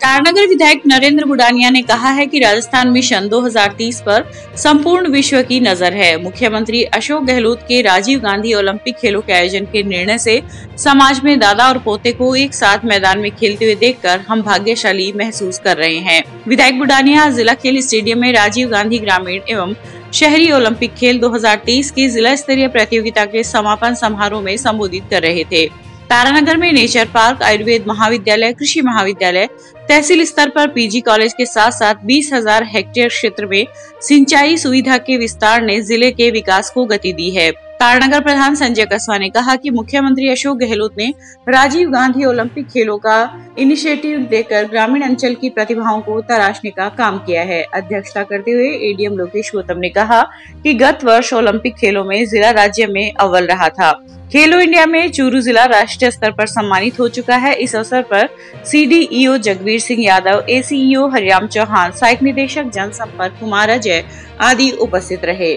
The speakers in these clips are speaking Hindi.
तारानगर विधायक नरेंद्र गुडानिया ने कहा है कि राजस्थान मिशन 2030 पर संपूर्ण विश्व की नजर है। मुख्यमंत्री अशोक गहलोत के राजीव गांधी ओलंपिक खेलों के आयोजन के निर्णय से समाज में दादा और पोते को एक साथ मैदान में खेलते हुए देखकर हम भाग्यशाली महसूस कर रहे हैं। विधायक गुडानिया जिला खेल स्टेडियम में राजीव गांधी ग्रामीण एवं शहरी ओलंपिक खेल 2023 की जिला स्तरीय प्रतियोगिता के समापन समारोह में संबोधित कर रहे थे। तारानगर में नेचर पार्क, आयुर्वेद महाविद्यालय, कृषि महाविद्यालय, तहसील स्तर पर पीजी कॉलेज के साथ साथ 20,000 हेक्टेयर क्षेत्र में सिंचाई सुविधा के विस्तार ने जिले के विकास को गति दी है। तारानगर प्रधान संजय कसवा ने कहा कि मुख्यमंत्री अशोक गहलोत ने राजीव गांधी ओलंपिक खेलों का इनिशिएटिव देकर ग्रामीण अंचल की प्रतिभाओं को तराशने का काम किया है। अध्यक्षता करते हुए एडीएम लोकेश गौतम ने कहा कि गत वर्ष ओलंपिक खेलों में जिला राज्य में अव्वल रहा था। खेलो इंडिया में चूरू जिला राष्ट्रीय स्तर पर सम्मानित हो चुका है। इस अवसर पर सीडीईओ जगवीर सिंह यादव, एसीईओ हरिराम चौहान, सहायक निदेशक जनसंपर्क कुमार अजय आदि उपस्थित रहे।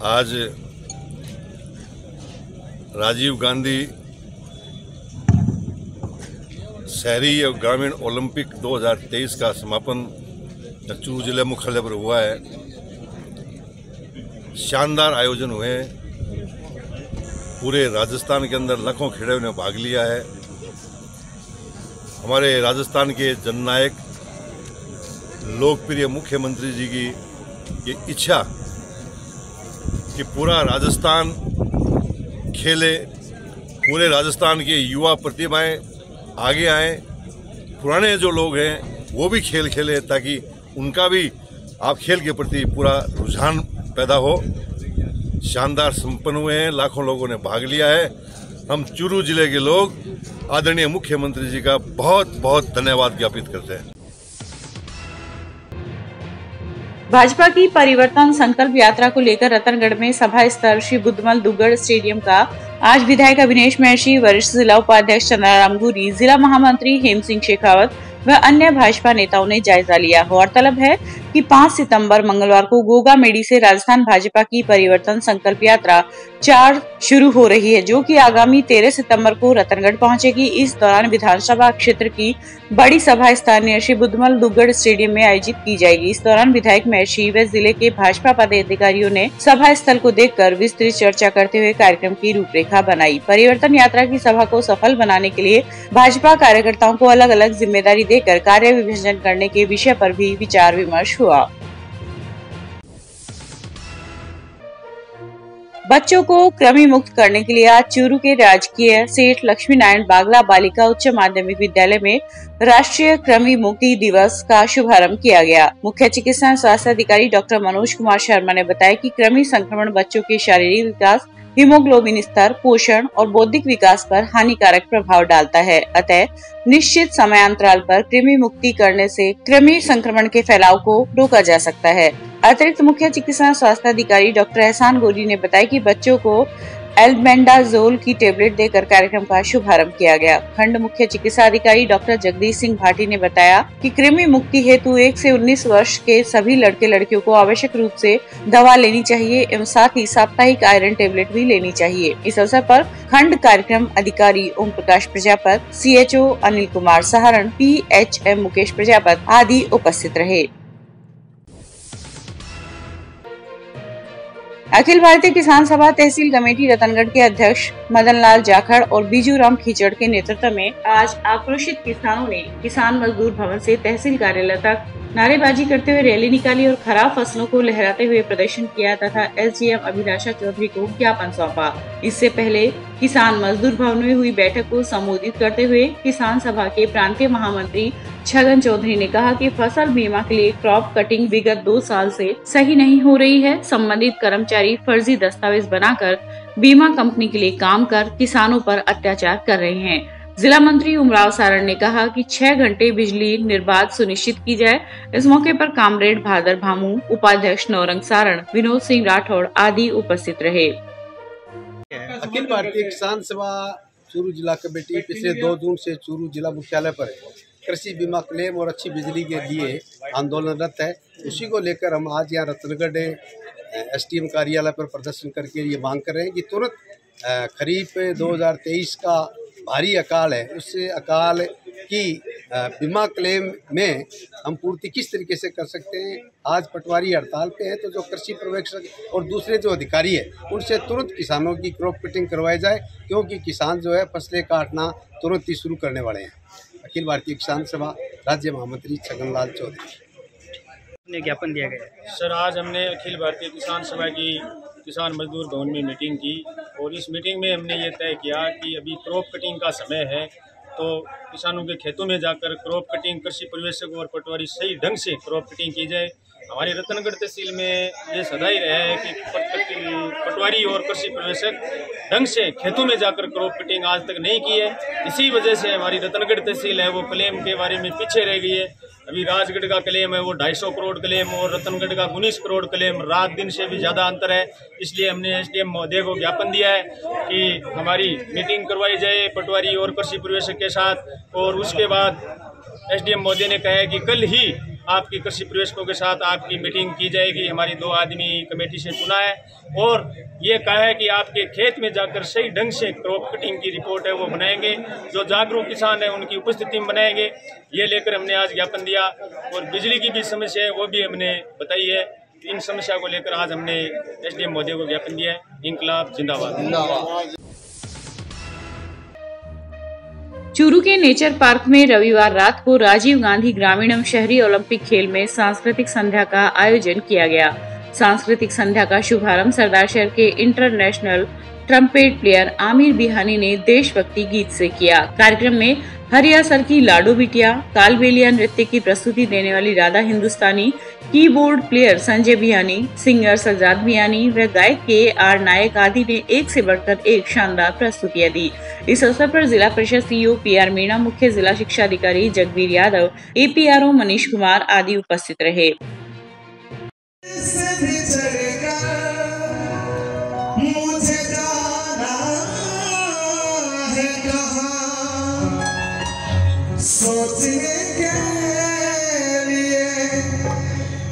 आज राजीव गांधी शहरी और ग्रामीण ओलंपिक 2023 का समापन चूरू जिले मुख्यालय पर हुआ है। शानदार आयोजन हुए हैं। पूरे राजस्थान के अंदर लाखों खिलाड़ियों ने भाग लिया है। हमारे राजस्थान के जननायक लोकप्रिय मुख्यमंत्री जी की ये इच्छा कि पूरा राजस्थान खेले, पूरे राजस्थान के युवा प्रतिभाएं आगे आएं, पुराने जो लोग हैं वो भी खेल खेले ताकि उनका भी आप खेल के प्रति पूरा रुझान पैदा हो। शानदार संपन्न हुए हैं, लाखों लोगों ने भाग लिया है। हम चूरू जिले के लोग आदरणीय मुख्यमंत्री जी का बहुत बहुत धन्यवाद ज्ञापित करते हैं। भाजपा की परिवर्तन संकल्प यात्रा को लेकर रतनगढ़ में सभा स्थल श्री बुद्धमल दुग्गड़ स्टेडियम का आज विधायक अभिनेश महर्षि, वरिष्ठ जिला उपाध्यक्ष चंद्राराम गुरी, जिला महामंत्री हेम सिंह शेखावत व अन्य भाजपा नेताओं ने जायजा लिया। गौरतलब है कि 5 सितंबर मंगलवार को गोगा मेडी से राजस्थान भाजपा की परिवर्तन संकल्प यात्रा 4 शुरू हो रही है, जो कि आगामी 13 सितंबर को रतनगढ़ पहुंचेगी। इस दौरान विधानसभा क्षेत्र की बड़ी सभा स्थानीय श्री बुद्धमल दुग्गड़ स्टेडियम में आयोजित की जाएगी। इस दौरान विधायक महर्षि व जिले के भाजपा पदाधिकारियों ने सभा स्थल को देखकर विस्तृत चर्चा करते हुए कार्यक्रम की रूपरेखा बनाई। परिवर्तन यात्रा की सभा को सफल बनाने के लिए भाजपा कार्यकर्ताओं को अलग अलग जिम्मेदारी देकर कार्य विभाजन करने के विषय पर भी विचार विमर्श हुआ। बच्चों को कृमि मुक्त करने के लिए आज चूरू के राजकीय सेठ लक्ष्मी नारायण बागला बालिका उच्च माध्यमिक विद्यालय में राष्ट्रीय कृमि मुक्ति दिवस का शुभारंभ किया गया। मुख्य चिकित्सा स्वास्थ्य अधिकारी डॉक्टर मनोज कुमार शर्मा ने बताया कि कृमि संक्रमण बच्चों के शारीरिक विकास, हीमोग्लोबिन स्तर, पोषण और बौद्धिक विकास पर हानिकारक प्रभाव डालता है। अतः निश्चित समयांतराल पर कृमि मुक्ति करने से कृमि संक्रमण के फैलाव को रोका जा सकता है। अतिरिक्त मुख्य चिकित्सा स्वास्थ्य अधिकारी डॉक्टर एहसान गोरी ने बताया कि बच्चों को एल्बेंडाजोल की टेबलेट देकर कार्यक्रम का शुभारंभ किया गया। खंड मुख्य चिकित्सा अधिकारी डॉक्टर जगदीश सिंह भाटी ने बताया कि कृमि मुक्ति हेतु 1 से 19 वर्ष के सभी लड़के लड़कियों को आवश्यक रूप से दवा लेनी चाहिए एवं साथ ही साप्ताहिक आयरन टेबलेट भी लेनी चाहिए। इस अवसर पर खंड कार्यक्रम अधिकारी ओम प्रकाश प्रजापत, CHO अनिल कुमार सहारण, PHM मुकेश प्रजापत आदि उपस्थित रहे। अखिल भारतीय किसान सभा तहसील कमेटी रतनगढ़ के अध्यक्ष मदन लाल जाखड़ और बीजू राम खीचड़ के नेतृत्व में आज आक्रोशित किसानों ने किसान मजदूर भवन से तहसील कार्यालय तक नारेबाजी करते हुए रैली निकाली और खराब फसलों को लहराते हुए प्रदर्शन किया तथा SDM अभिलाषा चौधरी को ज्ञापन सौंपा। इससे पहले किसान मजदूर भवन में हुई बैठक को संबोधित करते हुए किसान सभा के प्रांतीय महामंत्री छगन चौधरी ने कहा कि फसल बीमा के लिए क्रॉप कटिंग विगत 2 साल से सही नहीं हो रही है। संबंधित कर्मचारी फर्जी दस्तावेज बनाकर बीमा कंपनी के लिए काम कर किसानों पर अत्याचार कर रहे हैं। जिला मंत्री उमराव सारण ने कहा कि 6 घंटे बिजली निर्बाध सुनिश्चित की जाए। इस मौके पर कामरेड भादर भामू, उपाध्यक्ष नौरंग सारण, विनोद सिंह राठौड़ आदि उपस्थित रहे। अखिल भारतीय किसान सभा चूरू जिला कमेटी पिछले 2 जून से चूरू जिला मुख्यालय पर कृषि बीमा क्लेम और अच्छी बिजली के लिए आंदोलनरत है। उसी को लेकर हम आज यहाँ रतनगढ़ SDM कार्यालय पर प्रदर्शन करके ये मांग कर रहे हैं कि तुरंत खरीफ 2023 का भारी अकाल है, उससे अकाल कि बीमा क्लेम में हम पूर्ति किस तरीके से कर सकते हैं। आज पटवारी हड़ताल पे है, तो जो कृषि पर्यवेक्षक और दूसरे जो अधिकारी है उनसे तुरंत किसानों की क्रॉप कटिंग करवाई जाए, क्योंकि किसान जो है फसलें काटना तुरंत ही शुरू करने वाले हैं। अखिल भारतीय किसान सभा राज्य महामंत्री छगनलाल चौधरी ने ज्ञापन दिया गया। सर, आज हमने अखिल भारतीय किसान सभा की किसान मजदूर भवन में मीटिंग की और इस मीटिंग में हमने ये तय किया कि अभी क्रॉप कटिंग का समय है, तो किसानों के खेतों में जाकर क्रॉप कटिंग कृषि पर्यवेक्षक और पटवारी सही ढंग से क्रॉप कटिंग की जाए। हमारी रतनगढ़ तहसील में ये सदा ही रहा है कि पटवारी और कृषि पर्यवेक्षक ढंग से खेतों में जाकर क्रॉप कटिंग आज तक नहीं की है। इसी वजह से हमारी रतनगढ़ तहसील है वो क्लेम के बारे में पीछे रह गई है। अभी राजगढ़ का क्लेम है वो 250 करोड़ क्लेम और रतनगढ़ का 19 करोड़ क्लेम, रात दिन से भी ज़्यादा अंतर है। इसलिए हमने एसडीएम महोदय को ज्ञापन दिया है कि हमारी मीटिंग करवाई जाए पटवारी और कृषि पर्यवेक्षक के साथ, और उसके बाद एसडीएम महोदय ने कहा है कि कल ही आपकी कृषि पर्यवेक्षकों के साथ आपकी मीटिंग की जाएगी। हमारी 2 आदमी कमेटी से चुना है और ये कहा है कि आपके खेत में जाकर सही ढंग से क्रॉप कटिंग की रिपोर्ट है वो बनाएंगे, जो जागरूक किसान है उनकी उपस्थिति में बनाएंगे। ये लेकर हमने आज ज्ञापन दिया। और बिजली की भी समस्या है वो भी हमने बताई है। इन समस्या को लेकर आज हमने एसडीएम महोदय को ज्ञापन दिया है। इंकलाब जिंदाबाद। चूरू के नेचर पार्क में रविवार रात को राजीव गांधी ग्रामीण एवं शहरी ओलंपिक खेल में सांस्कृतिक संध्या का आयोजन किया गया। सांस्कृतिक संध्या का शुभारंभ सरदार शहर के इंटरनेशनल ट्रम्पेट प्लेयर आमिर बिहानी ने देशभक्ति गीत से किया। कार्यक्रम में हरियासर की लाडो बिटिया, कालबेलिया नृत्य की प्रस्तुति देने वाली राधा हिंदुस्तानी, कीबोर्ड प्लेयर संजय बिहानी, सिंगर सजाद बिहानी व गायक के.आर. नायक आदि ने एक से बढ़कर एक शानदार प्रस्तुतियां दी। इस अवसर पर जिला परिषद सीईओ पी.आर. मीणा, मुख्य जिला शिक्षा अधिकारी जगबीर यादव, एपीआरओ मनीष कुमार आदि उपस्थित रहे। सोचने के लिए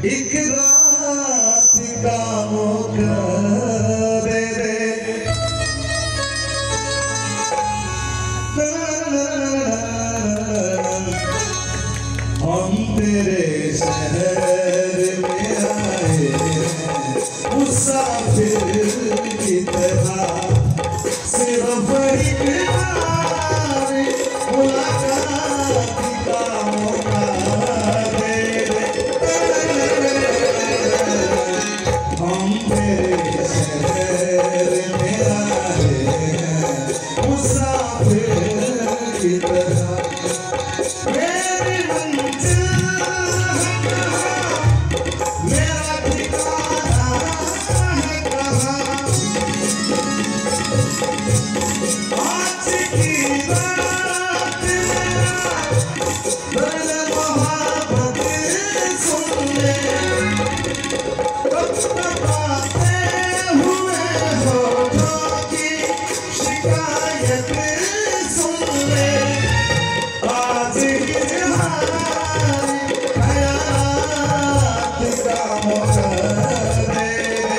एक रात का मौका दे दे। हम तेरे शहर में आए मुसाफिर की तरह, सिर्फ एक बार मुलाकात का मौका दे दे। हम तेरे शहर में आए मुसाफिर की तरह, मेरी मंजिल मेरा ठिकाना है कहाँ। आज की रात मेरे मोहब्बत सुन ले, कब बताते हुए होठों की शिकायत सुन ले। आज हमारी हयात का मौका दे दे।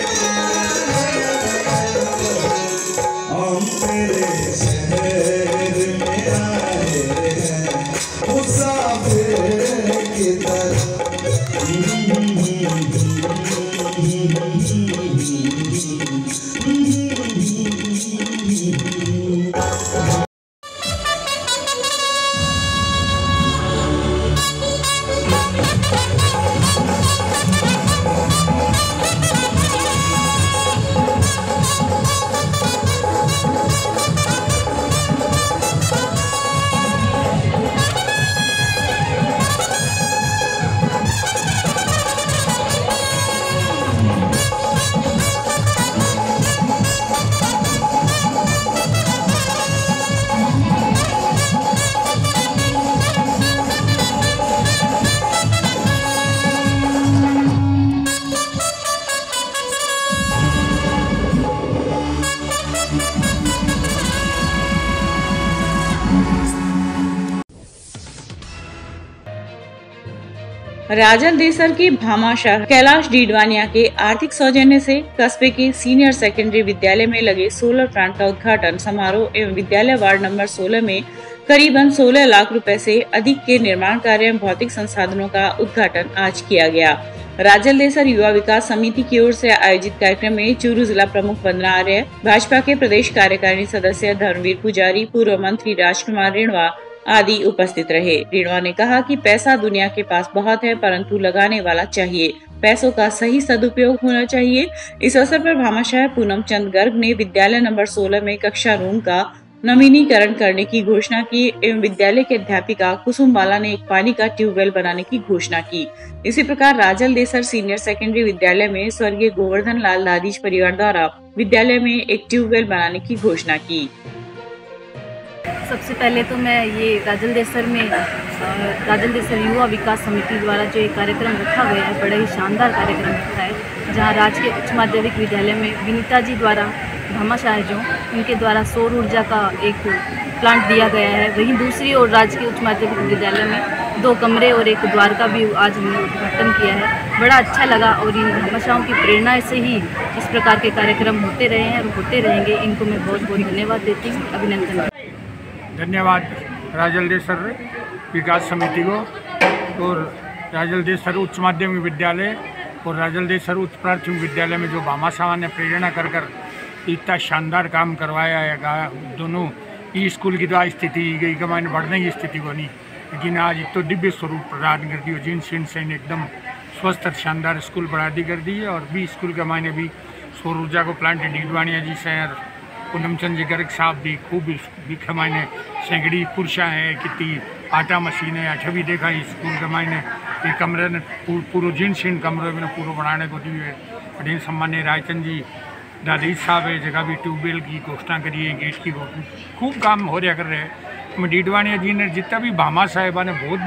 हम तेरे शहर में आए हैं मुसाफिर की तरह। राजल देसर के भामाशाह कैलाश डीडवानिया के आर्थिक सौजन्य से कस्बे के सीनियर सेकेंडरी विद्यालय में लगे सोलर प्लांट का उद्घाटन समारोह एवं विद्यालय वार्ड नंबर 16 में करीबन 16 लाख रुपए से अधिक के निर्माण कार्य एवं भौतिक संसाधनों का उद्घाटन आज किया गया। राजल देसर युवा विकास समिति की ओर से आयोजित कार्यक्रम में चूरू जिला प्रमुख वंदना आर्य, भाजपा के प्रदेश कार्यकारिणी सदस्य धर्मवीर पुजारी, पूर्व मंत्री राजकुमार रिणवा आदि उपस्थित रहे। रिणवा ने कहा कि पैसा दुनिया के पास बहुत है, परंतु लगाने वाला चाहिए। पैसों का सही सदुपयोग होना चाहिए। इस अवसर पर भामाशाह पूनम चंद गर्ग ने विद्यालय नंबर 16 में कक्षा रूम का नवीनीकरण करने की घोषणा की एवं विद्यालय के अध्यापिका कुसुम बाला ने एक पानी का ट्यूबवेल बनाने की घोषणा की। इसी प्रकार राजल देसर सीनियर सेकेंडरी विद्यालय में स्वर्गीय गोवर्धन लाल दादीज परिवार द्वारा विद्यालय में एक ट्यूबवेल बनाने की घोषणा की। सबसे पहले तो मैं ये राजल देसर युवा विकास समिति द्वारा जो एक कार्यक्रम रखा गया है, बड़ा ही शानदार कार्यक्रम रखा है, जहाँ राजकीय उच्च माध्यमिक विद्यालय में विनीता जी द्वारा भामाशाह जो उनके द्वारा सौर ऊर्जा का एक प्लांट दिया गया है। वहीं दूसरी ओर राजकीय उच्च माध्यमिक विद्यालय में 2 कमरे और एक द्वार का भी आज हमने उद्घाटन किया है। बड़ा अच्छा लगा और इन भामाशाहों की प्रेरणा से ही इस प्रकार के कार्यक्रम होते रहे हैं और होते रहेंगे। इनको मैं बहुत बहुत धन्यवाद देती हूँ, अभिनंदन। धन्यवाद राजल देसर विकास समिति को और राजल देसर उच्च माध्यमिक विद्यालय और राजल देसर उच्च प्राथमिक विद्यालय में जो भामाशाह ने प्रेरणा कर इतना शानदार काम करवाया है। दोनों ई स्कूल की तो स्थिति गई का मायने बढ़ने की स्थिति को नहीं, लेकिन आज तो दिव्य स्वरूप प्रदान कर दी। जिन से एकदम स्वस्थ शानदार स्कूल बढ़ा दी कर दी है। और भी स्कूल के मायने भी सौर ऊर्जा को प्लांट डीडवानिया जी से पूनम चंद जी गर्ग साहब भी खूब के मायने सैकड़ी पुरुषा है, कितनी आटा मशीन है। अच्छा भी देखा स्कूल के मायने ये कमरे ने पूरा जिन कमरे में पूरा बनाने को दी है। बड़े सम्मान्य रायचंद जी दादी साहब है, जगह भी ट्यूबवेल की घोषणा करी है, गेट की खूब काम हो रहा कर रहे हैं। मैं डीडवानिया जी ने जितना भी भामा साहिबा ने बहुत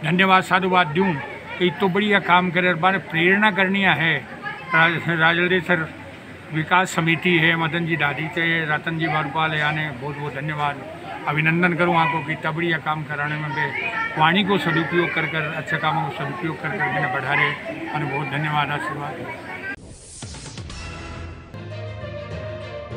धन्यवाद साधुवाद दूँ। एक तो बढ़िया काम करे बाने प्रेरणा करनी है। राजल देसर विकास समिति है, मदन जी दादी से रतन जी बारूपाल है, आने बहुत धन्यवाद अभिनंदन करूँ आपको कि इतना बढ़िया काम कराने में वे वाणी को सदुपयोग कर अच्छे कामों को सदुपयोग कर मैंने बढ़ा रहे और बहुत धन्यवाद आशीर्वाद।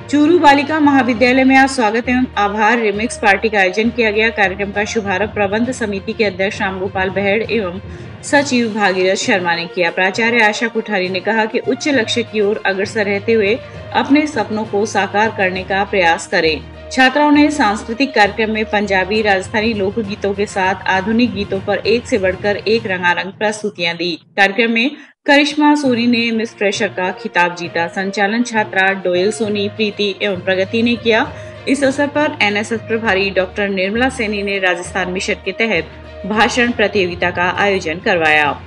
चूरू बालिका महाविद्यालय में आज स्वागत एवं आभार रिमिक्स पार्टी का आयोजन किया गया। कार्यक्रम का शुभारंभ प्रबंध समिति के अध्यक्ष रामगोपाल बहेड़ एवं सचिव भागीरथ शर्मा ने किया। प्राचार्य आशा कुठारी ने कहा कि उच्च लक्ष्य की ओर अग्रसर रहते हुए अपने सपनों को साकार करने का प्रयास करें। छात्राओं ने सांस्कृतिक कार्यक्रम में पंजाबी राजस्थानी लोक गीतों के साथ आधुनिक गीतों पर एक से बढ़कर एक रंगारंग प्रस्तुतियां दी। कार्यक्रम में करिश्मा सोनी ने मिस फ्रेशर का खिताब जीता। संचालन छात्रा डोयल सोनी, प्रीति एवं प्रगति ने किया। इस अवसर पर एनएसएस प्रभारी डॉक्टर निर्मला सैनी ने राजस्थान मिशन के तहत भाषण प्रतियोगिता का आयोजन करवाया।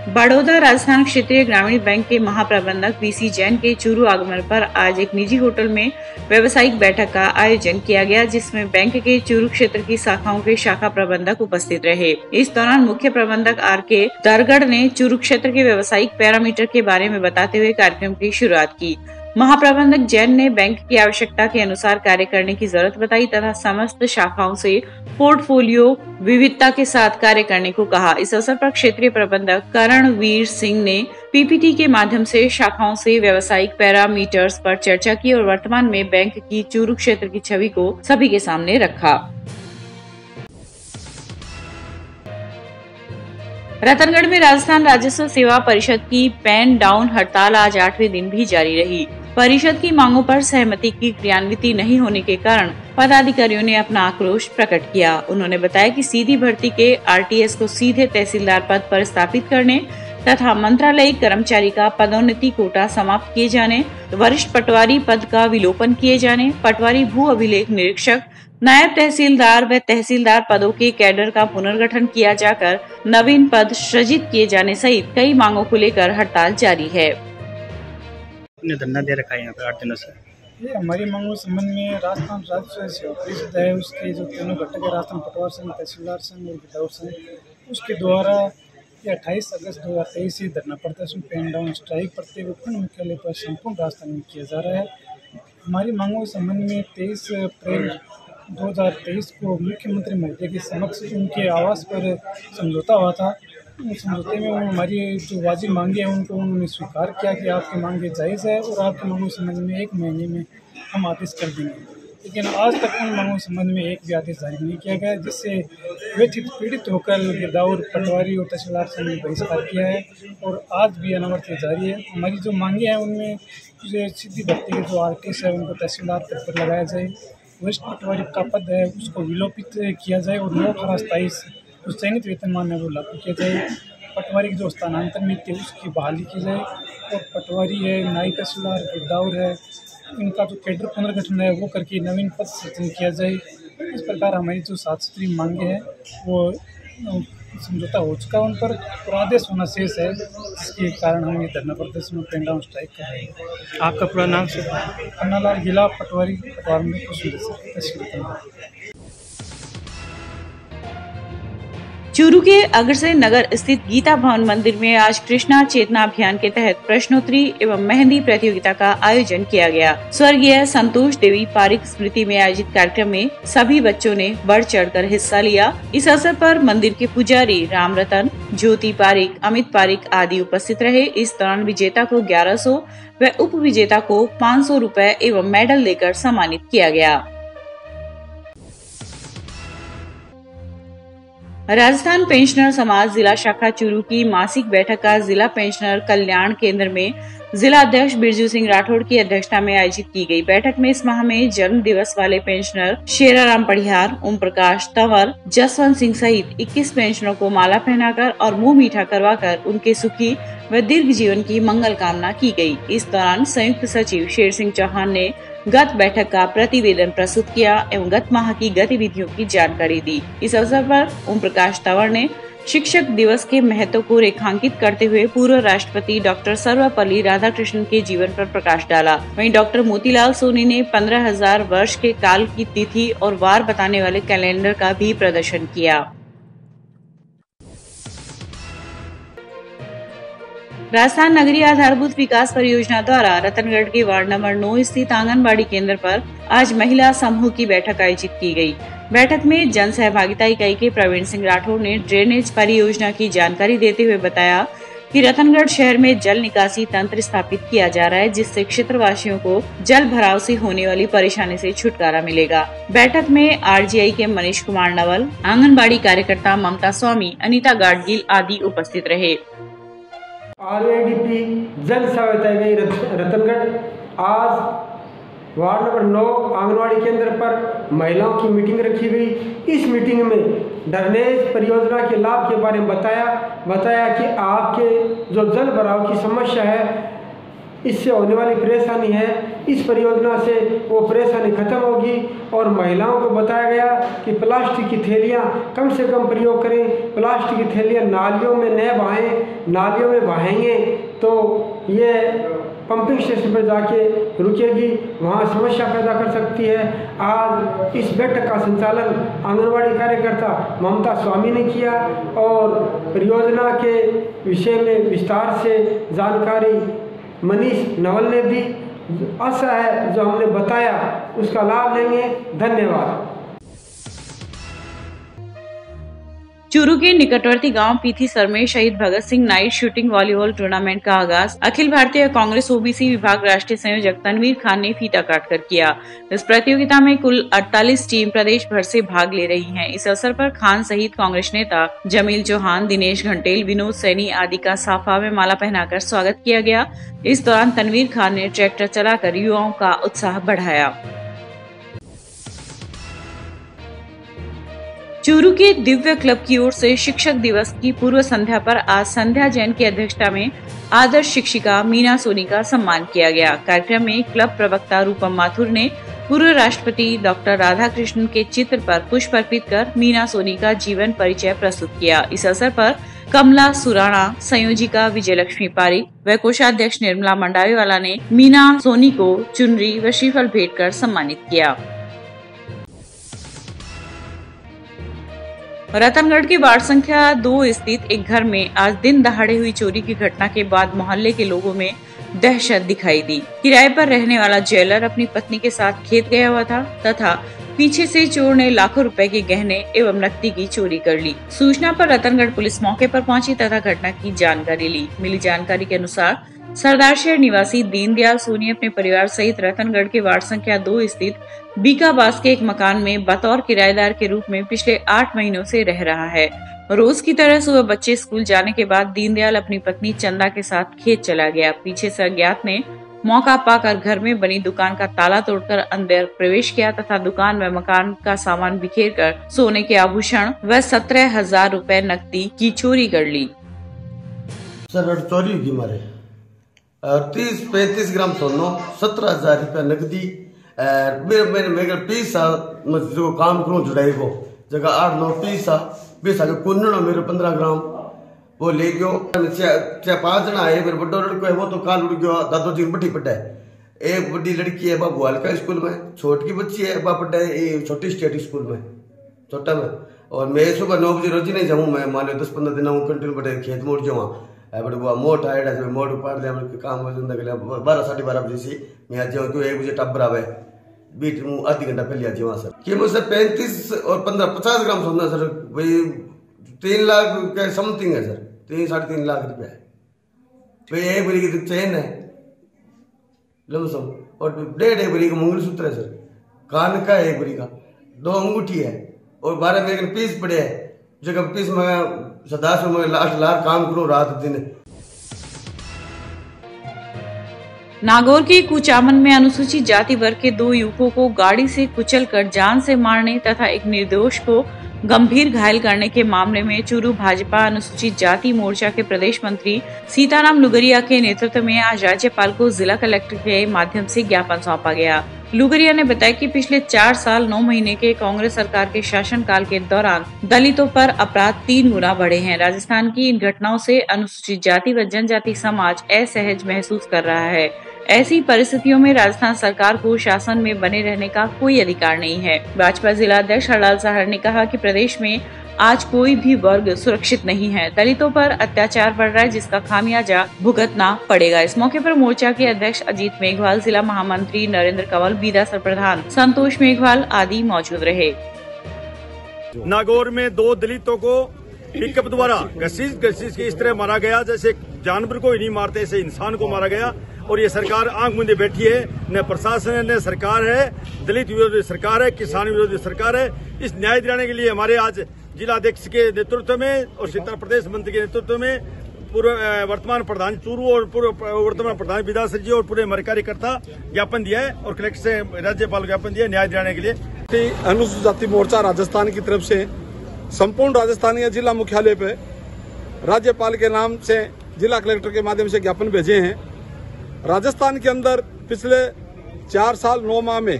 बड़ौदा राजस्थान क्षेत्रीय ग्रामीण बैंक के महाप्रबंधक वीसी जैन के चूरू आगमन पर आज एक निजी होटल में व्यावसायिक बैठक का आयोजन किया गया, जिसमें बैंक के चूरू क्षेत्र की शाखाओं के शाखा प्रबंधक उपस्थित रहे। इस दौरान मुख्य प्रबंधक आर.के. दरगढ़ ने चूरू क्षेत्र के व्यावसायिक पैरामीटर के बारे में बताते हुए कार्यक्रम की शुरुआत की। महाप्रबंधक जैन ने बैंक की आवश्यकता के अनुसार कार्य करने की जरूरत बताई तथा समस्त शाखाओं से पोर्टफोलियो विविधता के साथ कार्य करने को कहा। इस अवसर पर क्षेत्रीय प्रबंधक करणवीर सिंह ने पीपीटी के माध्यम से शाखाओं से व्यावसायिक पैरामीटर्स पर चर्चा की और वर्तमान में बैंक की चूरू क्षेत्र की छवि को सभी के सामने रखा। रतनगढ़ में राजस्थान राजस्व सेवा परिषद की पेन डाउन हड़ताल आज 8वें दिन भी जारी रही। परिषद की मांगों पर सहमति की क्रियान्विति नहीं होने के कारण पदाधिकारियों ने अपना आक्रोश प्रकट किया। उन्होंने बताया कि सीधी भर्ती के आरटीएस को सीधे तहसीलदार पद पर स्थापित करने तथा मंत्रालयिक कर्मचारी का पदोन्नति कोटा समाप्त किए जाने, वरिष्ठ पटवारी पद का विलोपन किए जाने, पटवारी भू अभिलेख निरीक्षक, नायब तहसीलदार व तहसीलदार पदों के कैडर का पुनर्गठन किया जाकर नवीन पद सृजित किए जाने सहित कई मांगों को लेकर हड़ताल जारी है। धरना दे रखा है यहाँ पे 8 दिनों से। ये हमारी मांगों के संबंध में राजस्थान राजस्व सेवा परिषद है, उसके जो तीनों घटक है, राजस्थान पटवार संघ, तहसीलदार संघ और विधायक संघ, उसके द्वारा 28 अगस्त 2023 से धरना प्रदर्शन पेन डाउन स्ट्राइक प्रत्येक उपखंड मुख्यालय पर संपूर्ण राजस्थान में किया जा रहा है। हमारी मांगों के संबंध में 23 अप्रैल 2023 को मुख्यमंत्री महोदय के समक्ष उनके आवास पर समझौता हुआ था। उस समझौते में हमारी जो वाजिब मांगे हैं उनको उन्होंने स्वीकार किया कि आपकी मांगे जायज़ है और आपकी मांगों के संबंध में 1 महीने में हम आदेश कर देंगे। लेकिन आज तक उन मांगों के संबंध में एक भी आदेश जारी नहीं किया गया, जिससे व्यथित पीड़ित होकर गिरदावर, पटवारी और तहसीलदार संघ ने बहिष्कार किया है और आज भी अनवरत जारी है। हमारी जो मांगे हैं उनमें सीधी भर्ती के जो आर्टिस्ट है उनको तहसीलदार पद पर लगाया जाए, वरिष्ठ पटवारी का पद है उसको विलोपित किया जाए और 9/27 जो चयनित वेतनमान है वो लागू किया जाए। पटवारी की जो स्थानांतरण नीति है उसकी बहाली की जाए और पटवारी है, नायब तहसीलदार, गिरदावर है, इनका जो कैडर पुनर्गठन है वो करके नवीन पद सृजन किया जाए। इस प्रकार हमारी जो 7 सूत्री मांगे हैं वो समझौता हो चुका है उन पर और आदेश होना शेष है, जिसके कारण हम ये धरना प्रदर्शन और पेन डाउन स्ट्राइक कर रहे हैं। आपका पूरा नाम से? अन्नालाल गिला, पटवारी पटवार में कुछ। चूरू के अग्रसेन नगर स्थित गीता भवन मंदिर में आज कृष्णा चेतना अभियान के तहत प्रश्नोत्तरी एवं मेहंदी प्रतियोगिता का आयोजन किया गया। स्वर्गीय संतोष देवी पारिक स्मृति में आयोजित कार्यक्रम में सभी बच्चों ने बढ़ चढ़कर हिस्सा लिया। इस अवसर पर मंदिर के पुजारी राम रतन, ज्योति पारिक, अमित पारिक आदि उपस्थित रहे। इस दौरान विजेता को 1100 व उप विजेता को 500 रुपए एवं मेडल देकर सम्मानित किया गया। राजस्थान पेंशनर समाज जिला शाखा चूरू की मासिक बैठक का जिला पेंशनर कल्याण केंद्र में जिला अध्यक्ष बिरजू सिंह राठौड़ की अध्यक्षता में आयोजित की गई। बैठक में इस माह में जन्म दिवस वाले पेंशनर शेराराम पढ़ियार, ओम प्रकाश तंवर, जसवंत सिंह सहित 21 पेंशनरों को माला पहनाकर और मुंह मीठा करवाकर उनके सुखी व दीर्घ जीवन की मंगल कामना की गई। इस दौरान संयुक्त सचिव शेर सिंह चौहान ने गत बैठक का प्रतिवेदन प्रस्तुत किया एवं गत माह की गतिविधियों की जानकारी दी। इस अवसर पर ओम प्रकाश तंवर ने शिक्षक दिवस के महत्व को रेखांकित करते हुए पूर्व राष्ट्रपति डॉक्टर सर्वपल्ली राधाकृष्णन के जीवन पर प्रकाश डाला। वहीं डॉक्टर मोतीलाल सोनी ने 15,000 वर्ष के काल की तिथि और वार बताने वाले कैलेंडर का भी प्रदर्शन किया। राजस्थान नगरीय आधारभूत विकास परियोजना द्वारा रतनगढ़ के वार्ड नंबर 9 स्थित आंगनबाड़ी केंद्र पर आज महिला समूह की बैठक आयोजित की गई। बैठक में जन सहभागिता इकाई के प्रवीण सिंह राठौड़ ने ड्रेनेज परियोजना की जानकारी देते हुए बताया कि रतनगढ़ शहर में जल निकासी तंत्र स्थापित किया जा रहा है, जिससे क्षेत्रवासियों को जल भराव से होने वाली परेशानी से छुटकारा मिलेगा। बैठक में आरजीआई के मनीष कुमार नवल, आंगनबाड़ी कार्यकर्ता ममता स्वामी, अनीता गाडगिल आदि उपस्थित रहे। आरएडीपी जन सहायता गई रतनगढ़ आज वार्ड नंबर 9 आंगनवाड़ी केंद्र पर महिलाओं की मीटिंग रखी गई। इस मीटिंग में ड्रेनेज परियोजना के लाभ के बारे में बताया कि आपके जो जल भराव की समस्या है, इससे होने वाली परेशानी है, इस परियोजना से वो परेशानी खत्म होगी। और महिलाओं को बताया गया कि प्लास्टिक की थैलियाँ कम से कम प्रयोग करें, प्लास्टिक की थैलियाँ नालियों में न बहाएं, नालियों में बहाएंगे तो ये पंपिंग स्टेशन पर जाके रुकेगी, वहाँ समस्या पैदा कर सकती है। आज इस बैठक का संचालन आंगनवाड़ी कार्यकर्ता ममता स्वामी ने किया और परियोजना के विषय में विस्तार से जानकारी मनीष नवल ने दी। आशा है जो हमने बताया उसका लाभ लेंगे। धन्यवाद। चूरू के निकटवर्ती गांव पीथीसर में शहीद Bhagat Singh night shooting volleyball tournament का आगाज अखिल भारतीय कांग्रेस ओबीसी विभाग राष्ट्रीय संयोजक तनवीर खान ने फीता काटकर किया। इस प्रतियोगिता में कुल 48 टीम प्रदेश भर से भाग ले रही हैं। इस अवसर पर खान सहित कांग्रेस नेता जमील चौहान, दिनेश घंटेल, विनोद सैनी आदि का साफा में माला पहनाकर स्वागत किया गया। इस दौरान तनवीर खान ने ट्रैक्टर चलाकर युवाओं का उत्साह बढ़ाया। चूरू के दिव्य क्लब की ओर से शिक्षक दिवस की पूर्व संध्या पर आज संध्या जैन की अध्यक्षता में आदर्श शिक्षिका मीना सोनी का सम्मान किया गया। कार्यक्रम में क्लब प्रवक्ता रूपम माथुर ने पूर्व राष्ट्रपति डॉक्टर राधाकृष्णन के चित्र पर पुष्प अर्पित कर मीना सोनी का जीवन परिचय प्रस्तुत किया। इस अवसर पर कमला सुराणा, संयोजिका विजयलक्ष्मी पारिक व कोषाध्यक्ष निर्मला मंडावीवाला ने मीना सोनी को चुनरी व श्रीफल भेंट कर सम्मानित किया। रतनगढ़ के वार्ड संख्या 2 स्थित एक घर में आज दिन दहाड़े हुई चोरी की घटना के बाद मोहल्ले के लोगों में दहशत दिखाई दी। किराए पर रहने वाला ज्वेलर अपनी पत्नी के साथ खेत गया हुआ था तथा पीछे से चोर ने लाखों रुपए के गहने एवं नकदी की चोरी कर ली। सूचना पर रतनगढ़ पुलिस मौके पर पहुंची तथा घटना की जानकारी ली। मिली जानकारी के अनुसार सरदारशहर निवासी दीनदयाल सोनी अपने परिवार सहित रतनगढ़ के वार्ड संख्या 2 स्थित बीकाबास के एक मकान में बतौर किराएदार के रूप में पिछले 8 महीनों से रह रहा है। रोज की तरह सुबह बच्चे स्कूल जाने के बाद दीनदयाल अपनी पत्नी चंदा के साथ खेत चला गया। पीछे से अज्ञात ने मौका पाकर घर में बनी दुकान का ताला तोड़कर अंदर प्रवेश किया तथा दुकान व मकान का सामान बिखेर कर सोने के आभूषण व 17,000 रुपए नकदी की चोरी कर ली। सर चोरी होगी मारे 30-35 ग्राम सोनो 17,000 रुपया नकदी मेरे पैसा जो काम करूँ जुड़ाई को जगह 8-9 पैसा 20 आगे कुन्नड़ मेरे 15 ग्राम वो ले गयो। 5 जना है मेरे बड़ो लड़को है वो तो काल उड़ गयो। दादो जी बड़ी पढ़ा है। एक बड़ी लड़की है बाबू हल्का स्कूल में, छोटी बच्ची है बाबा पढ़ा है छोटी स्टेट स्कूल में छोटा में। और मैं सुबह 9 बजे रोज नहीं जाऊँ, मैं मान लो 10-15 दिन कंटिन्यू बड़े खेत मोड़ जाऊँ बड़े वो मोट आएगा जो मोड़ उपाड़ लिया काम 12-12:30 बजे से मैं आ जाऊँ क्यों 1 बजे टब्बर आवे बीच में आधी घंटा पहले आ जाऊँ सर। कि मुझसे 35 और 15-50 ग्राम सोना सर भाई 3 लाख का समथिंग है सर, 3-3.5 लाख रुपया है भाई। 1 भरी की चेन है लमसम और 1.5 भरी का मंगलसूत्र है सर, कान का 1 भरी का 2 अंगूठी है और 12 मेरे पीस पड़े है जगह पीस में सदा से मैं लाख काम करूँ रात दिन। नागौर के कुचामन में अनुसूचित जाति वर्ग के 2 युवकों को गाड़ी से कुचलकर जान से मारने तथा एक निर्दोष को गंभीर घायल करने के मामले में चूरू भाजपा अनुसूचित जाति मोर्चा के प्रदेश मंत्री सीताराम लुगरिया के नेतृत्व में आज राज्यपाल को जिला कलेक्टर के माध्यम से ज्ञापन सौंपा गया। लुगरिया ने बताया कि पिछले 4 साल 9 महीने के कांग्रेस सरकार के शासनकाल के दौरान दलितों पर अपराध 3 गुना बढ़े हैं। राजस्थान की इन घटनाओं से अनुसूचित जाति व जनजाति समाज असहज महसूस कर रहा है। ऐसी परिस्थितियों में राजस्थान सरकार को शासन में बने रहने का कोई अधिकार नहीं है। भाजपा जिला अध्यक्ष हरलाल साहर ने कहा कि प्रदेश में आज कोई भी वर्ग सुरक्षित नहीं है। दलितों पर अत्याचार बढ़ रहा है जिसका खामियाजा भुगतना पड़ेगा। इस मौके पर मोर्चा के अध्यक्ष अजीत मेघवाल, जिला महामंत्री नरेंद्र कंवल, बीदा सरप्रधान संतोष मेघवाल आदि मौजूद रहे। नागौर में 2 दलितों को पिकअप द्वारा घसीट के इस तरह मारा गया जैसे जानवर को ही नहीं मारते ऐसे इंसान को मारा गया। और ये सरकार आंख मूंदे बैठी है, न प्रशासन है न सरकार है, दलित विरोधी सरकार है, किसान विरोधी सरकार है। इस न्याय दिलाने के लिए हमारे आज जिलाध्यक्ष के नेतृत्व में और सीता प्रदेश मंत्री के नेतृत्व में पूर्व वर्तमान प्रधान चूरू और पूर्व वर्तमान प्रधान विधासर जी और पूरे हमारे कार्यकर्ता ज्ञापन दिया है और कलेक्टर से राज्यपाल ज्ञापन दिया न्याय दिलाने के लिए। अनुसूचित जाति मोर्चा राजस्थान की तरफ से संपूर्ण राजस्थान या जिला मुख्यालय पे राज्यपाल के नाम से जिला कलेक्टर के माध्यम से ज्ञापन भेजे हैं। राजस्थान के अंदर पिछले 4 साल 9 माह में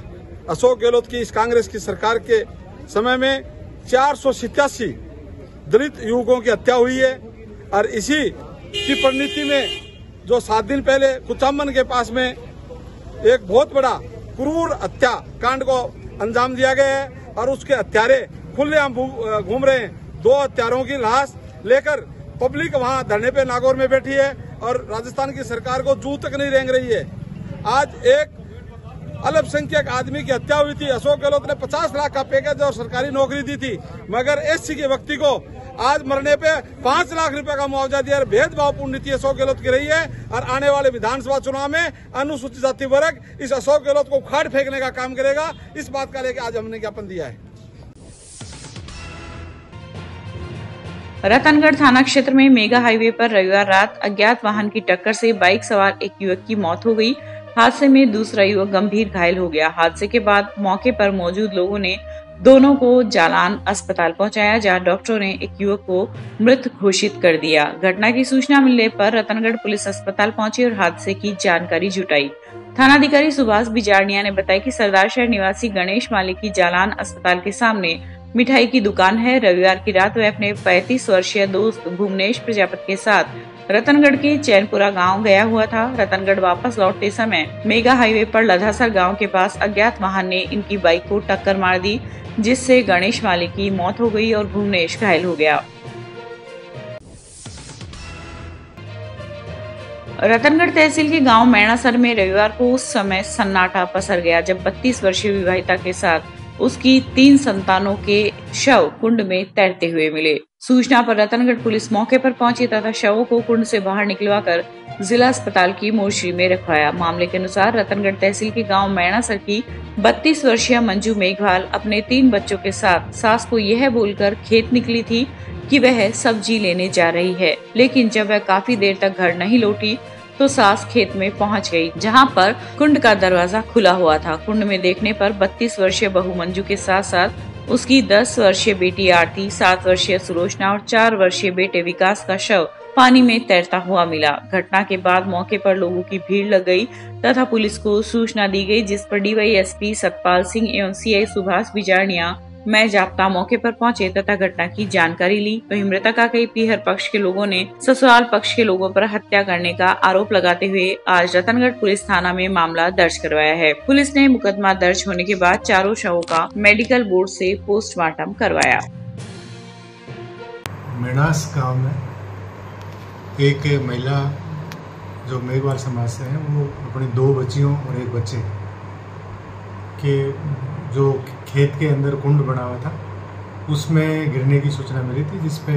अशोक गहलोत की इस कांग्रेस की सरकार के समय में 487 दलित युवकों की हत्या हुई है। और इसी की परिणति में जो 7 दिन पहले कुचामन के पास में एक बहुत बड़ा क्रूर हत्या कांड को अंजाम दिया गया है और उसके हत्यारे खुलेआम घूम रहे हैं। 2 हत्यारों की लाश लेकर पब्लिक वहां धरने पे नागौर में बैठी है और राजस्थान की सरकार को जू तक नहीं रेंग रही है। आज एक अल्पसंख्यक आदमी की हत्या हुई थी। अशोक गहलोत ने 50 लाख का पैकेज और सरकारी नौकरी दी थी, मगर एससी के व्यक्ति को आज मरने पे 5 लाख रुपए का मुआवजा दिया। भेदभावपूर्ण नीति अशोक गहलोत की रही है और आने वाले विधानसभा चुनाव में अनुसूचित जाति वर्ग इस अशोक गहलोत को उखाड़ फेंकने का काम करेगा। इस बात का लेकर आज हमने ज्ञापन दिया है। रतनगढ़ थाना क्षेत्र में मेगा हाईवे पर रविवार रात अज्ञात वाहन की टक्कर से बाइक सवार एक युवक की मौत हो गई। हादसे में दूसरा युवक गंभीर घायल हो गया। हादसे के बाद मौके पर मौजूद लोगों ने दोनों को जालान अस्पताल पहुंचाया, जहां डॉक्टरों ने एक युवक को मृत घोषित कर दिया। घटना की सूचना मिलने पर रतनगढ़ पुलिस अस्पताल पहुंची और हादसे की जानकारी जुटाई। थानाधिकारी सुभाष बिजारनिया ने बताया कि सरदारशहर निवासी गणेश मालिक की जालान अस्पताल के सामने मिठाई की दुकान है। रविवार की रात वह अपने 35 वर्षीय दोस्त भुवनेश प्रजापति के साथ रतनगढ़ के चैनपुरा गांव गया हुआ था। रतनगढ़ वापस लौटते समय मेगा हाईवे पर लधासर गांव के पास अज्ञात वाहन ने इनकी बाइक को टक्कर मार दी, जिससे गणेश मालिक की मौत हो गई और भुवनेश घायल हो गया। रतनगढ़ तहसील के गांव मैणासर में रविवार को उस समय सन्नाटा पसर गया जब 32 वर्षीय विवाहिता के साथ उसकी 3 संतानों के शव कुंड में तैरते हुए मिले। सूचना पर रतनगढ़ पुलिस मौके पर पहुंची तथा शवों को कुंड से बाहर निकलवाकर जिला अस्पताल की मोर्चरी में रखवाया। मामले के अनुसार रतनगढ़ तहसील के गांव मैणासर की 32 वर्षीय मंजू मेघवाल अपने 3 बच्चों के साथ सास को यह बोलकर खेत निकली थी कि वह सब्जी लेने जा रही है, लेकिन जब वह काफी देर तक घर नहीं लौटी तो सास खेत में पहुंच गई, जहां पर कुंड का दरवाजा खुला हुआ था। कुंड में देखने पर 32 वर्षीय बहू मंजू के साथ साथ उसकी 10 वर्षीय बेटी आरती, 7 वर्षीय सुलोचना और 4 वर्षीय बेटे विकास का शव पानी में तैरता हुआ मिला। घटना के बाद मौके पर लोगों की भीड़ लग गई तथा पुलिस को सूचना दी गई, जिस पर डीवाईएसपी सतपाल सिंह एवं सीआई सुभाष बिजारनिया मैं जाप्ता मौके पर पहुंचे तथा घटना की जानकारी ली। वहीं मृतका के पीहर पक्ष के लोगों ने ससुराल पक्ष के लोगों पर हत्या करने का आरोप लगाते हुए आज रतनगढ़ पुलिस थाना में मामला दर्ज करवाया है। पुलिस ने मुकदमा दर्ज होने के बाद चारों शवों का मेडिकल बोर्ड से पोस्टमार्टम करवाया। मेणास गांव में एक महिला जो मेघवाल समाज से है, वो अपनी 2 बच्चियों और 1 बच्चे के जो खेत के अंदर कुंड बना हुआ था उसमें गिरने की सूचना मिली थी, जिस पे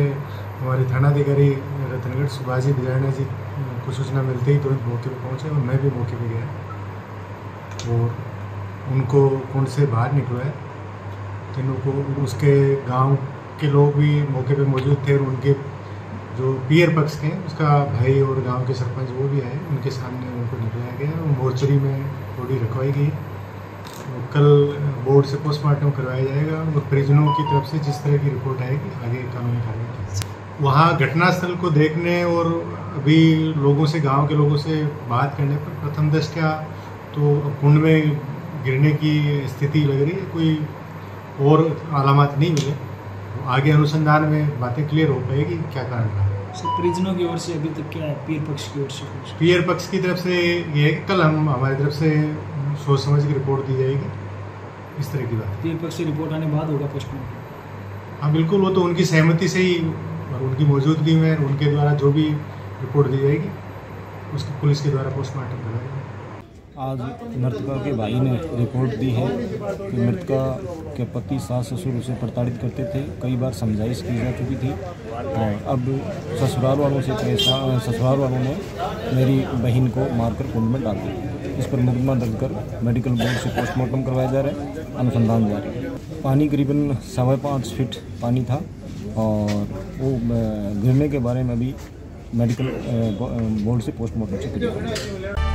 हमारे थानाधिकारी रतनगढ़ सुभाष बिजारनिया जी को सूचना मिलते ही तुरंत मौके पर पहुंचे और मैं भी मौके पर गया और उनको कुंड से बाहर निकलवाया। तीनों को, उसके गांव के लोग भी मौके पर मौजूद थे और उनके जो पीयर पक्ष के उसका भाई और गांव के सरपंच वो भी आए, उनके सामने उनको निकलाया गया और मोर्चरी में बॉडी रखवाई गई। कल बोर्ड से पोस्टमार्टम करवाया जाएगा और परिजनों की तरफ से जिस तरह की रिपोर्ट आएगी आगे कानूनी कार्रवाई। वहाँ घटनास्थल को देखने और अभी लोगों से, गांव के लोगों से बात करने पर प्रथम दृष्टया तो कुंड में गिरने की स्थिति लग रही है, कोई और अलामत नहीं मिले। आगे अनुसंधान में बातें क्लियर हो पाएगी क्या कारण रहा। परिजनों की ओर से अभी तक क्या है, पीर पक्ष की ओर से? पीर पक्ष की तरफ से ये कल हम हमारी तरफ से सोच समझ की रिपोर्ट दी जाएगी, इस तरह की बात। पीर पक्ष से रिपोर्ट आने बाद होगा पोस्टमार्टम? हाँ बिल्कुल, वो तो उनकी सहमति से ही और उनकी मौजूदगी में उनके द्वारा जो भी रिपोर्ट दी जाएगी उसकी पुलिस के द्वारा पोस्टमार्टम कराया जाएगा। आज मृतका के भाई ने रिपोर्ट दी है कि मृतका के पति सास ससुर उसे प्रताड़ित करते थे, कई बार समझाइश की जा चुकी थी और अब ससुराल वालों से परेशान, ससुराल वालों ने मेरी बहन को मारकर कुंड में डाल दिया। इस पर मुकदमा दर्ज कर मेडिकल बोर्ड से पोस्टमार्टम करवाया जा रहा है, अनुसंधान जारी है। पानी करीबन 5.25 फीट पानी था और वो गिरने के बारे में अभी मेडिकल बोर्ड से पोस्टमार्टम से किया।